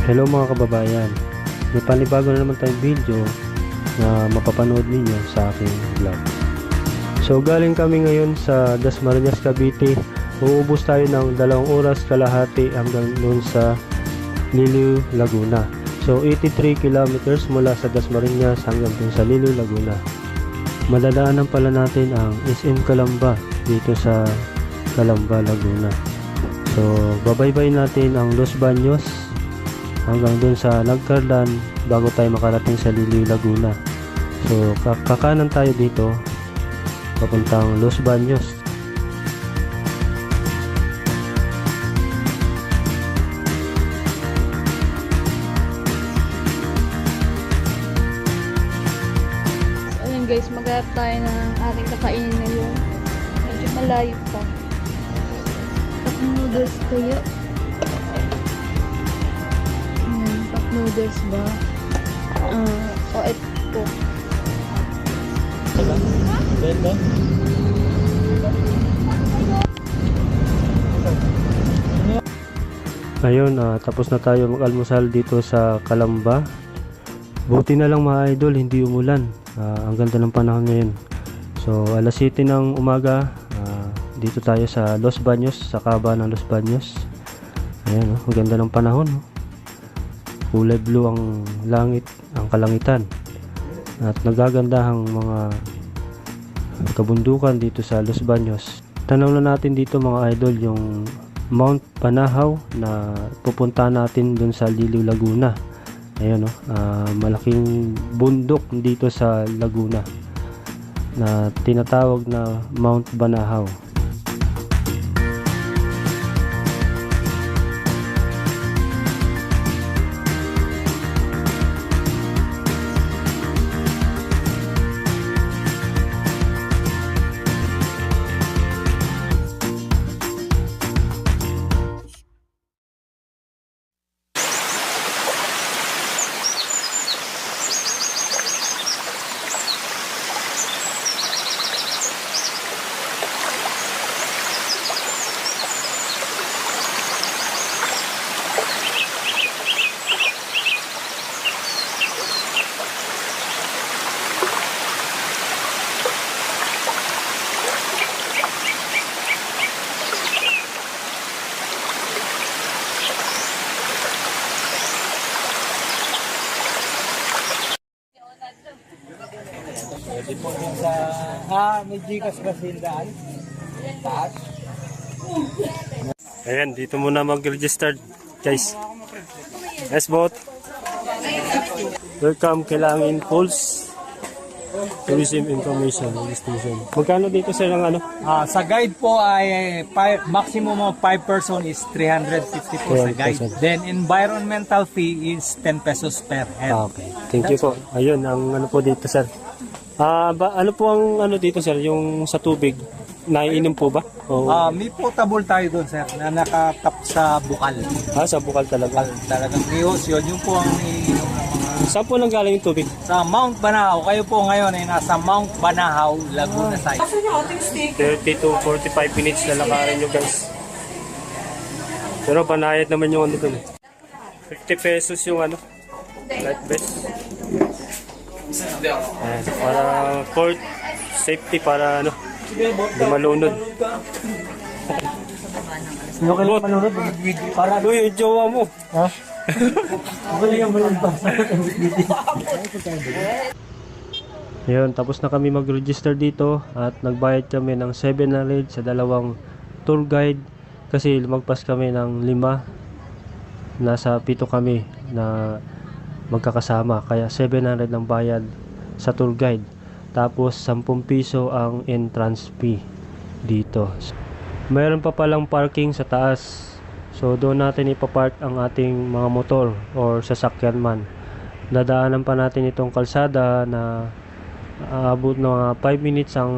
Hello mga kababayan, may panibago na naman tayong video na mapapanood ninyo sa aking vlog. So galing kami ngayon sa Dasmariñas, Cavite. Uubos tayo ng 2 oras kalahati hanggang doon sa Liliw, Laguna. So 83 kilometers mula sa Dasmariñas hanggang doon sa Liliw, Laguna. Madadaanan pala natin ang SM Calamba dito sa Calamba, Laguna. So babaybay natin ang Los Baños hanggang dun sa Nagcarlan bago tayo makarating sa Liliw, Laguna. So kakanan tayo dito papuntang Los Baños. So ayun guys, maghanap tayo ng ating kakainin ngayon. Medyo malayo pa. Cup noodles kaya. Cup noodles ba? O ito. Ayun, tapos na tayo mag-almusal dito sa Calamba. Buti na lang mga idol, hindi umulan. Ang ganda ng panahon ngayon. So alas 7 ng umaga, dito tayo sa Los Baños, sa kaba ng Los Baños. Ayan, ang ganda ng panahon. Kulay blue ang langit, ang kalangitan. At nagagandahang mga kabundukan dito sa Los Baños. Tanaw na natin dito mga idol yung Mount Banahaw na pupunta natin dun sa Liliw, Laguna. Ayan, malaking bundok dito sa Laguna na tinatawag na Mount Banahaw. Pwede po din sa... may Gcash ba sildaan? Taas? Ayan, dito muna mag-register guys. Yes, bot. Welcome Kilangin Falls Tourism Information Registration. Magkano dito sir ang ano? Sa guide po ay maximum of 5 person is 350 po sa guide. 300. Then environmental fee is 10 pesos per head. Okay. Thank you po. Ayun, ang ano po dito sir. Ano po ang ano dito sir, yung sa tubig, naiinom po ba? O, May potable tayo doon sir na nakatap sa bukal. sa bukal talaga. Talagang ihos yun. Yung po ang iniinom ng mga... Saan po nanggaling yung tubig? Sa Mount Banahaw. Kayo po ngayon ay nasa Mount Banahaw, Laguna side. 30 to 45 minutes na lakarin nyo guys. Pero panayad naman yung ano dun. 50 pesos yung ano, life vest. Ayan, para port safety, para ano, hindi malunod. Sino ka lang manunod? Para doon yung jowa mo. Ha? Wala yung malunod pa. Yun, tapos na kami mag-register dito at nagbayad kami ng 700 sa dalawang tour guide kasi lumagpas kami ng 5. Nasa 7 kami na magkakasama, kaya 700 ang bayad sa tour guide, tapos 10 piso ang entrance fee dito. Mayroon pa palang parking sa taas, so doon natin ipapark ang ating mga motor or sasakyan man. Dadaanan pa natin itong kalsada na aabot ng mga 5 minutes ang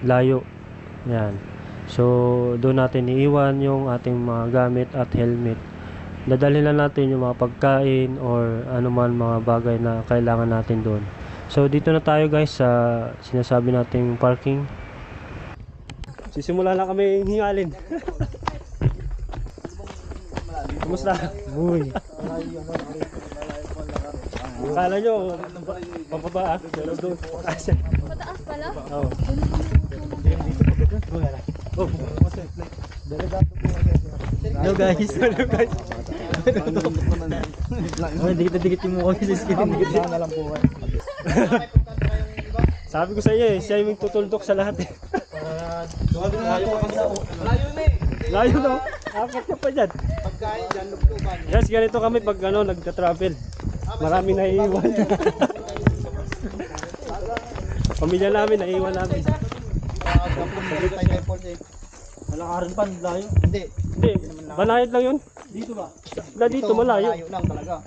layo. Yan, so doon natin iiwan yung ating mga gamit at helmet. Dadalhin na natin yung mga pagkain or anuman mga bagay na kailangan natin doon. So dito na tayo guys sa sinasabi nating parking. Sisimula na kami hingalin. Kamusta? Uy. Akala nyo, pababa ah. Pero doon. Mataas pala? Oo. Oh. Hello guys. Hello guys. Dikit-dikit yung mukha sa skin. Dikit na lang po. Sabi ko sa iyo eh, siya yung tutuldok sa lahat eh. Layo no? Apat ka pa dyan. Guys, ganito kami pag ano, nagka-travel. Marami na iiwan. Pamilya namin, naiiwan namin. Malakaran pa, layo. Hindi. Hindi, banayad lang yun. Dito ba? Dito malayo. Malayo lang talaga.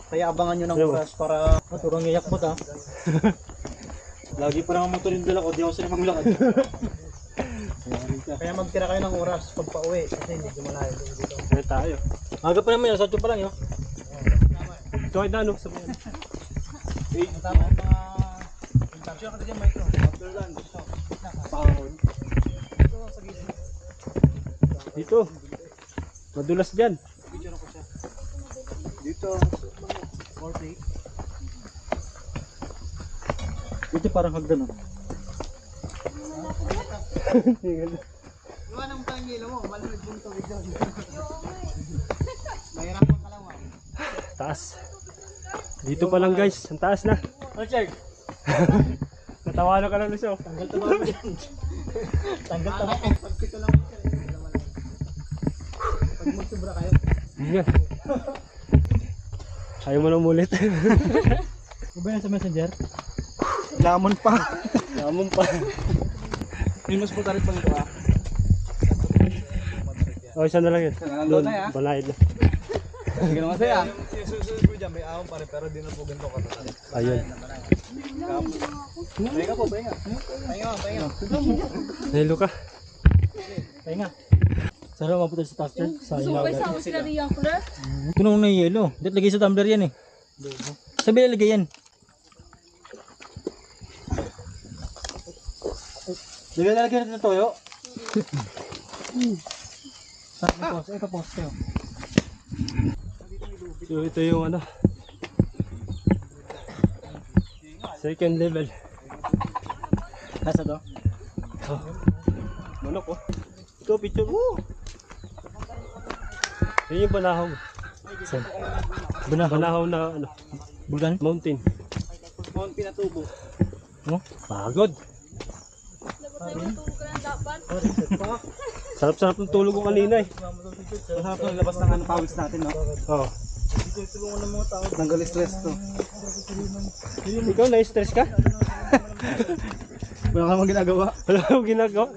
Kaya abangan nyo ng Diba? oras para maturang iyak mo ta. Lagi pa naman motor yung dala ko, di ako sila maglakad. Kaya magtira kayo ng oras pag pauwi kasi medyo malayo dito. Kaya tayo. Aga pa naman yun, sa pa lang yun. Ito ay ano, sabi yan. Tama ang mga intention ka dyan, Mike. After lunch. Pahon. Dito. Madulas dyan. Dito, 40. Dito parang hagdan. Iwan ang pangilo mo, malamig mong tubig doon. Mahirapan ka lang, ma'am. Taas. Dito pa lang guys, ang taas na. Richard, Natawanan ka lang na siya. tanggal to ba yan? Tanggal to ba? Pagpito lang siya. Pag magsubra kayo. Yan. Ayaw mo na umulit. Ano ba yan sa messenger? Lamon pa. Lamon pa. Minus po tayo pang ito ah. O, isa na lang yun. Nandun na yan. Banayad na. Sige naman sa'yo ah. Susunod ko dyan, may ahon pa rin pero di na po ganito ka. Ayun. Pahinga po, pahinga. Pahinga. Nahilo ka. Pahinga. Sarap mapunta sa taas dyan. Sumpay sa ako sila riyang kulay. Tunong na yelo. Dito lagay sa tumbler yan eh. Sabi na lagay yan. Lagay na lagay natin ng toyo. Ito post kayo. So, ito yung ano. Second level. Nasa to? Oh. Manok oh. Ito, picture mo. Yun yung banahaw. Saan? Banahaw? Banahaw na ano, Bulgan? mountain. Mount Pinatubo. Oh, pagod. Matulog ka ng dapat. Sarap-sarap ng tulog ko kanina eh. Masarap na labas ng pawis natin, no? Oh. Tulungan ng mga tao. Tanggal stress to. Ikaw, na-stress ka? Wala ka namang ginagawa. Wala akong ginagawa.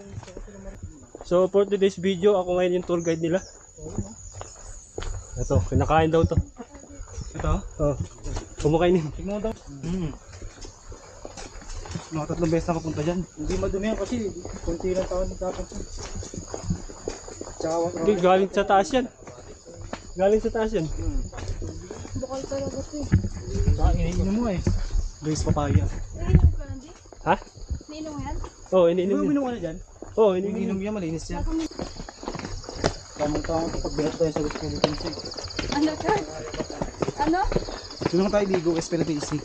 So for today's video, ako ngayon yung tour guide nila. Ito, kinakain daw to. Ito? Oh. Kumakainin. Tignan mo daw. Mga 3 beses na kapunta dyan. Hindi madumi yan kasi kunti lang taon dapat. Tsaka Hindi, galing sa taas yan. Galing sa taas yan. Bukal talaga ito eh. Tsaka iniinom mo eh. Grace papaya. Nainom ka lang di? Ha? Nainom mo yan? Oo, oh, iniinom yun. Uminom ka na dyan? Oo, oh, Iniinom iniinom. yan, malinis yan. Tamang-tamang kapag bilat tayo sa West Philippines eh. Ano ka? Ano? Doon lang tayo ligo, West Philippines eh.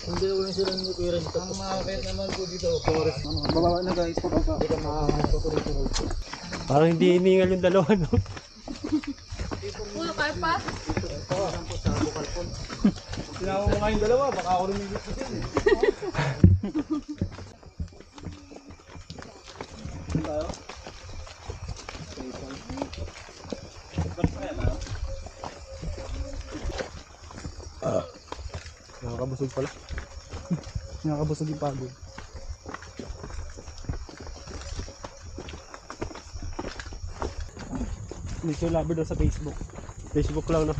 Hindi lang sila ng lupiran dito. Ang makakait naman po dito, forest. Bababa na guys, pababa. Hindi ka makakait. Parang hindi hiningal yung dalawa, no? Ulo kaya pa? Sinama mo nga yung dalawa, baka ako rin yung gusto din eh. Tayo? Nakakabusog pala. Nakakabusog yung pagod. Nature lover daw sa Facebook. Facebook lang, no?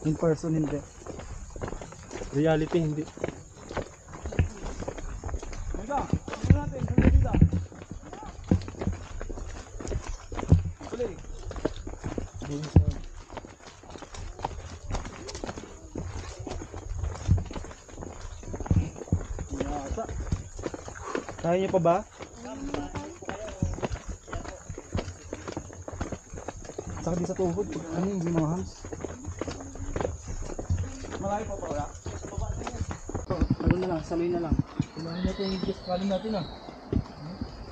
In person hindi. Reality, hindi. Kaya niyo pa ba? Saka di sa tuhod. Ano yung mga hands? Malayo pa wala? Ano na lang, saloy na lang. Kulangin natin yung just kanin natin ah.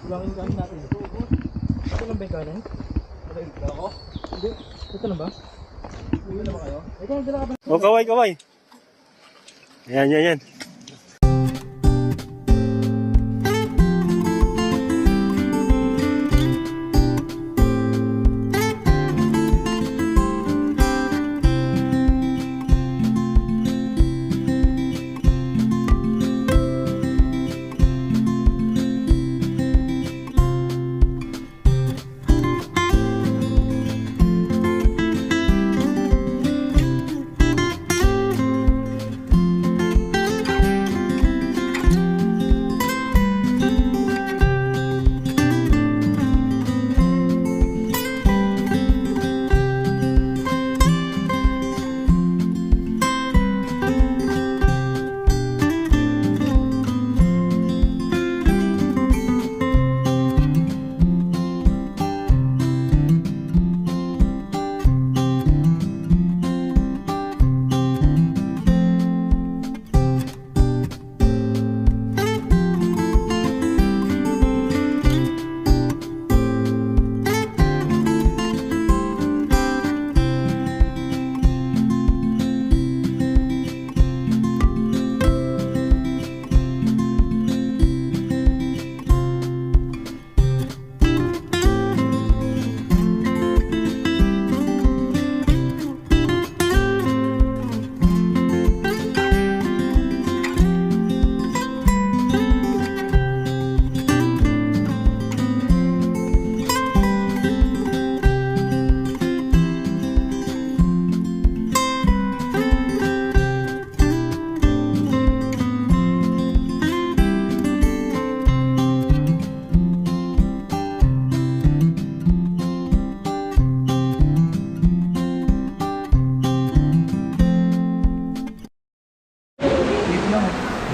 Kulangin yung kanin natin. Ito lang ba yung kanin? Ito ako? Hindi. Ito lang ba? Uwi na ba kayo? Ito lang dala ka ba? O, kaway, kaway. Yan, yan, yan.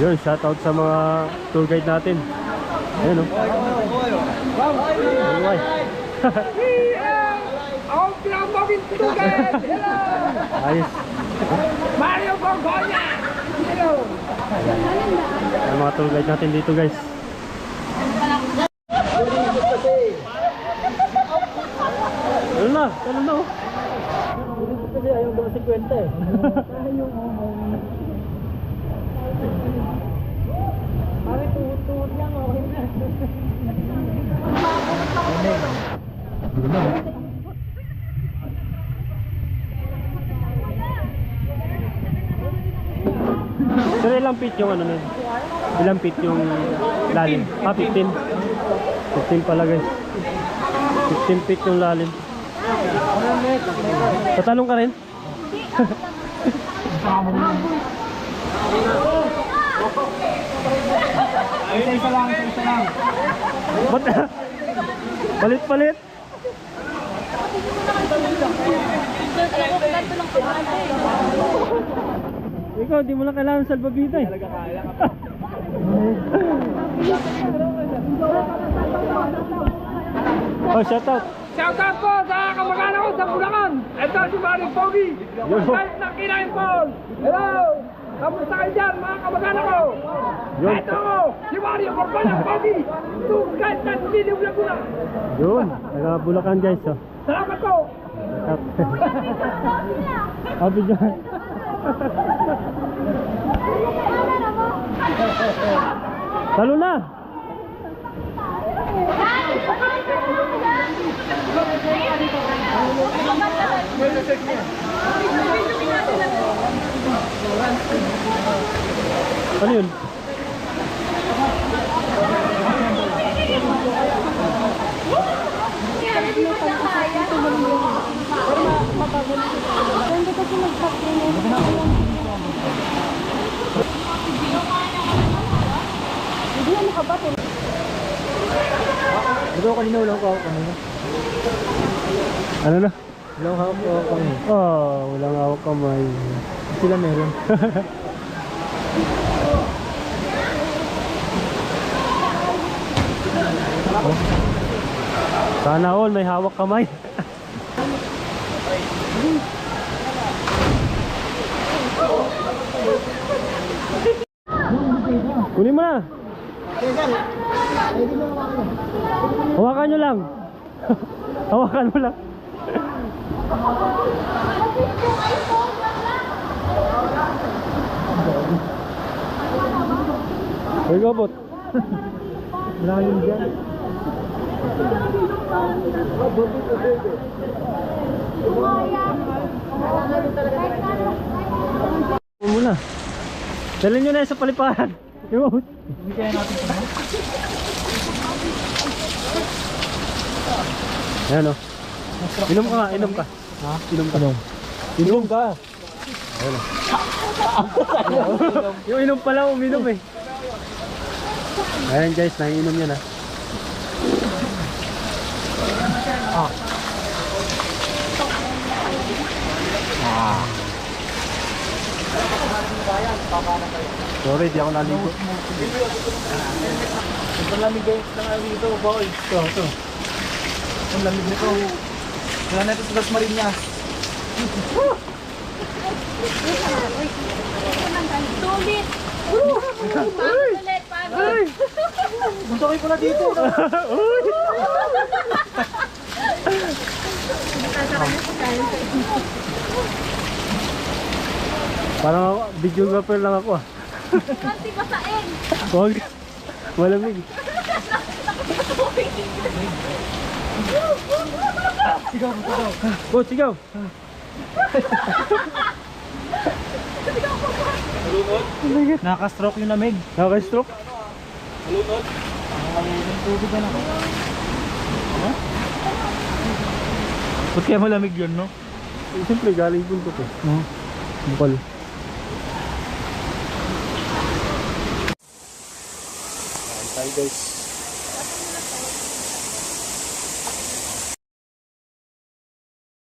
Yun, shoutout sa mga tour guide natin. Ayun o. Buhay. Ako pinamagin tugan! Hello! Ayos. Mario Borgonya! Hello! Ang mga tour guide natin dito guys. Ano na? Ano na o? Kasi ayaw mga 50 eh. Bakit tuhod-tuhod lang? Okay na. Pero ilang feet yung ano nun? Ilang feet yung lalim? 15. 15 pala guys. 15 feet yung lalim. Tatalong ka rin? Isa lang. Ba't? Palit-palit? Ikaw, di mo lang kailangan salbabida eh. Oh, shout out. Shoutout po sa kamag-anak ko sa Bulacan! Ito si Maring Pogi! Yo. Kahit na kinain Paul! Hello! Kamusta kayo dyan mga kamag-anak ko? Yun. Ito ako! Si Mario Borgonya Pogi! Tugan na Liliw Laguna! Yun, taga Bulacan guys. Oh. Salamat po! Sabi dyan. Talo na! Ano yun? Ito kanina walang hawak kanina. Ano na? Walang hawak kanina. Oh, walang hawak kamay. Sila meron. Sana all may hawak kamay. Kunin mo na. Hawakan nyo lang. Hawakan mo lang. Ay, gabot. Lalim dyan. Muna. Dalhin nyo na sa paliparan. Yung Hindi kaya natin ito. ayan o. Inom ka nga, inom ka. Ha? Inom ka. Inom ka. Ayan o. Yung inom pala, uminom eh. Ayan guys, naiinom yan ha. Sorry, di ako naligo. Ang lamig guys ng ano dito, boy. Ito. Ang lamig nito. Wala na ito sa Las Marinas. Tulit! Ulit! Pagod! Gusto kayo pala dito. Parang ako, videographer lang ako ah. Kasi basain! Huwag. Malamig. Sigaw. Go, sigaw. Nakaka-stroke yung lamig. Nakaka-stroke. Ang tubig na ako. Ba't kaya malamig yun, no? Siyempre, galing bundok eh. Bukal. Tayo guys.